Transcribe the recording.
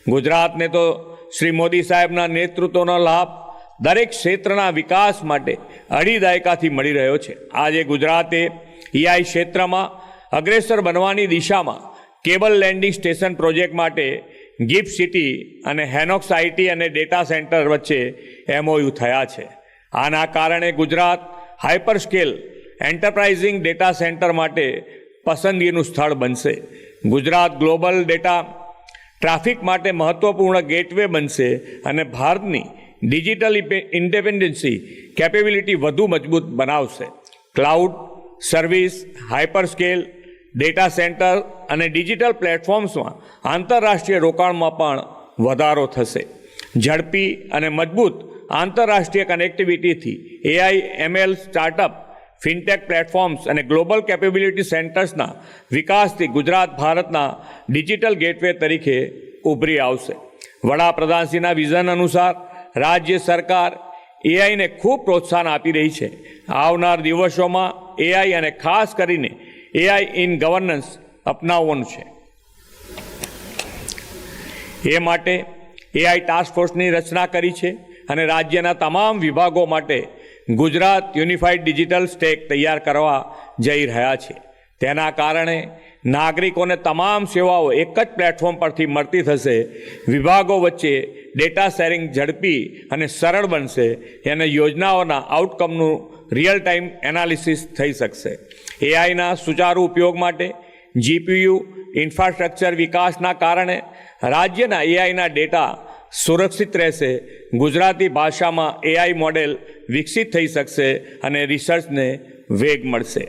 ગુજરાતને તો શ્રી મોદી સાહેબના નેતૃત્વનો લાભ દરેક ક્ષેત્રના વિકાસ માટે અઢી દાયકાથી મળી રહ્યો છે. આજે ગુજરાતે એઆઈ ક્ષેત્રમાં અગ્રેસર બનવાની દિશામાં કેબલ લેન્ડિંગ સ્ટેશન પ્રોજેક્ટ માટે ગિફ્ટ સિટી અને હેનોક્સ આઈટી અને ડેટા સેન્ટર વચ્ચે MOU થયા છે. આના કારણે ગુજરાત હાઇપરસ્કેલ એન્ટરપ્રાઇઝિંગ ડેટા સેન્ટર માટે પસંદગીનું સ્થળ બનશે. ગુજરાત ગ્લોબલ ડેટા ટ્રાફિક માટે મહત્વપૂર્ણ ગેટવે બનશે અને ભારતની ડિજિટલ ઇન્ડિપેન્ડન્સી કેપેબિલિટી વધુ મજબૂત બનાવશે. ક્લાઉડ સર્વિસ, હાઇપરસ્કેલ ડેટા સેન્ટર અને ડિજિટલ પ્લેટફોર્મ્સમાં આંતરરાષ્ટ્રીય રોકાણમાં પણ વધારો થશે. ઝડપી અને મજબૂત આંતરરાષ્ટ્રીય કનેક્ટિવિટીથી AI/ML સ્ટાર્ટઅપ, ફિનટેક પ્લેટફોર્મ્સ અને ગ્લોબલ કેપેબિલિટી સેન્ટર્સના વિકાસથી ગુજરાત ભારતના ડિજિટલ ગેટવે તરીકે ઉભરી આવશે. વડાપ્રધાનશ્રીના વિઝન અનુસાર રાજ્ય સરકાર એઆઈને ખૂબ પ્રોત્સાહન આપી રહી છે. આવનાર દિવસોમાં એઆઈ અને ખાસ કરીને એઆઈ ઇન ગવર્નન્સ અપનાવવાનું છે. એ માટે એઆઈ ટાસ્ક ફોર્સની રચના કરી છે અને રાજ્યના તમામ વિભાગો માટે ગુજરાત યુનિફાઈડ ડિજિટલ સ્ટેક તૈયાર કરવા જઈ રહ્યા છે. તેના કારણે નાગરિકોને તમામ સેવાઓ એક જ પ્લેટફોર્મ પરથી મળતી થશે. વિભાગો વચ્ચે ડેટા શેરિંગ ઝડપી અને સરળ બનશે અને યોજનાઓના આઉટકમનું રિયલ ટાઈમ એનાલિસિસ થઈ શકશે. એઆઈના સુચારુ ઉપયોગ માટે GPU ઇન્ફ્રાસ્ટ્રક્ચર વિકાસના કારણે રાજ્યના એઆઈના ડેટા સુરક્ષિત રહેશે. ગુજરાતી ભાષામાં એઆઈ મોડેલ વિકસિત થઈ શકશે અને રિસર્ચને વેગ મળશે.